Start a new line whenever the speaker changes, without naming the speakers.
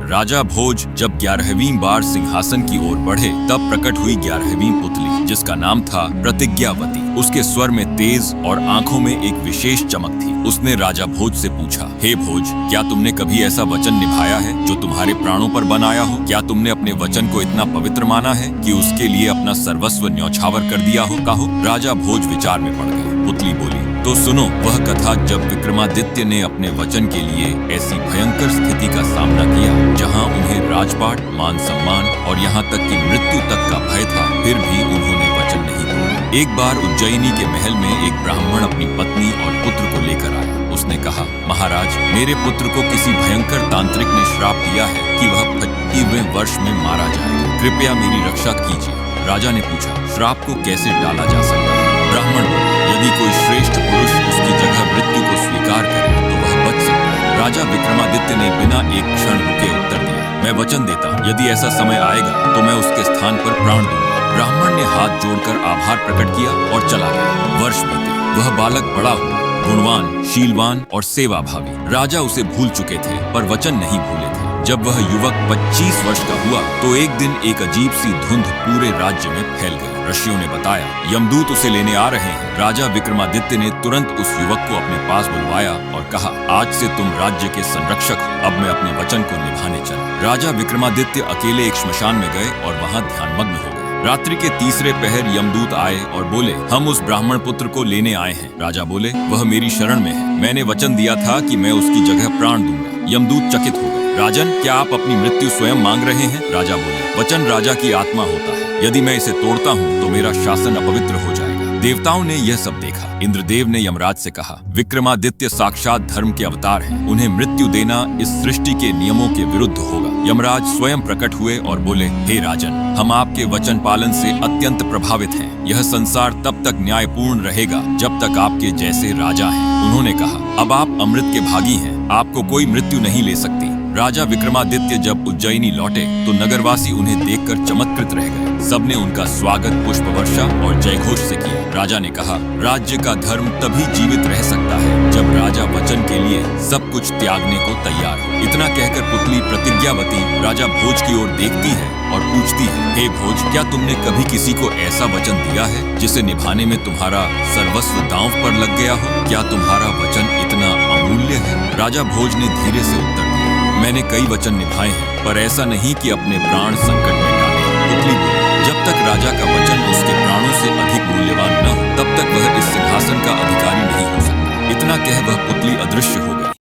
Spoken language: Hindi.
राजा भोज जब 11वीं बार सिंहासन की ओर बढ़े तब प्रकट हुई 11वीं पुतली, जिसका नाम था प्रतिज्ञावती। उसके स्वर में तेज और आंखों में एक विशेष चमक थी। उसने राजा भोज से पूछा, हे भोज, क्या तुमने कभी ऐसा वचन निभाया है जो तुम्हारे प्राणों पर बन आया हो? क्या तुमने अपने वचन को इतना पवित्र माना है कि उसके लिए अपना सर्वस्व न्यौछावर कर दिया हो? कहो। राजा भोज विचार में पड़ गए। पुतली बोली, तो सुनो वह कथा जब विक्रमादित्य ने अपने वचन के लिए ऐसी भयंकर स्थिति का सामना किया जहां उन्हें राजपाट, मान सम्मान और यहाँ तक कि मृत्यु तक का भय था, फिर भी उन्होंने वचन नहीं तोड़ा। एक बार उज्जैनी के महल में एक ब्राह्मण अपनी पत्नी और पुत्र को लेकर आया। उसने कहा, महाराज, मेरे पुत्र को किसी भयंकर तांत्रिक ने श्राप दिया है कि वह 25वें वर्ष में मारा जाएगा। कृपया मेरी रक्षा कीजिए। राजा ने पूछा, श्राप को कैसे टाला जा सकता है? ब्राह्मण बोला, यदि कोई श्रेष्ठ पुरुष उसकी जगह मृत्यु को स्वीकार करे तो वह बच सकता है। राजा विक्रमादित्य ने बिना एक क्षण रुके उत्तर दिया, मैं वचन देता हूँ, यदि ऐसा समय आएगा तो मैं उसके स्थान पर प्राण दूंगा। ब्राह्मण ने हाथ जोड़कर आभार प्रकट किया और चला गया। वर्ष बीते, वह बालक बड़ा हुआ, गुणवान, शीलवान और सेवाभावी। राजा उसे भूल चुके थे पर वचन नहीं भूले थे। जब वह युवक 25 वर्ष का हुआ तो एक दिन एक अजीब सी धुंध पूरे राज्य में फैल गई। ऋषियों ने बताया, यमदूत उसे लेने आ रहे हैं। राजा विक्रमादित्य ने तुरंत उस युवक को अपने पास बुलवाया और कहा, आज से तुम राज्य के संरक्षक हो। अब मैं अपने वचन को निभाने चला। राजा विक्रमादित्य अकेले एक श्मशान में गए और वहां ध्यानमग्न हो गए। रात्रि के तीसरे पहर यमदूत आए और बोले, हम उस ब्राह्मण पुत्र को लेने आए हैं। राजा बोले, वह मेरी शरण में है। मैंने वचन दिया था कि मैं उसकी जगह प्राण दूंगा। यमदूत चकित हो गए। राजन, क्या आप अपनी मृत्यु स्वयं मांग रहे हैं? राजा बोले, वचन राजा की आत्मा होता है। यदि मैं इसे तोड़ता हूँ तो मेरा शासन अपवित्र हो जाएगा। देवताओं ने यह सब देखा। इंद्रदेव ने यमराज से कहा, विक्रमादित्य साक्षात धर्म के अवतार हैं। उन्हें मृत्यु देना इस सृष्टि के नियमों के विरुद्ध होगा। यमराज स्वयं प्रकट हुए और बोले, हे राजन, हम आपके वचन पालन से अत्यंत प्रभावित हैं। यह संसार तब तक न्यायपूर्ण रहेगा जब तक आपके जैसे राजा हैं। उन्होंने कहा, अब आप अमृत के भागी हैं, आपको कोई मृत्यु नहीं ले सकती। राजा विक्रमादित्य जब उज्जैनी लौटे तो नगरवासी उन्हें देखकर चमत्कृत रह गए। सबने उनका स्वागत पुष्प वर्षा और जयघोष से किया। राजा ने कहा, राज्य का धर्म तभी जीवित रह सकता है जब राजा वचन के लिए सब कुछ त्यागने को तैयार हो। इतना कहकर पुतली प्रतिज्ञावती राजा भोज की ओर देखती है और पूछती है, हे भोज, क्या तुमने कभी किसी को ऐसा वचन दिया है जिसे निभाने में तुम्हारा सर्वस्व दांव पर लग गया हो? क्या तुम्हारा वचन इतना अमूल्य है? राजा भोज ने धीरे से उत्तर दिया, मैंने कई वचन निभाए हैं, पर ऐसा नहीं कि अपने प्राण संकट में डाले। पुतली बोली, जब तक राजा का वचन उसके प्राणों से अधिक मूल्यवान न हो तब तक वह इस सिंहासन का अधिकारी नहीं हो सकता। इतना कह वह पुतली अदृश्य हो गई।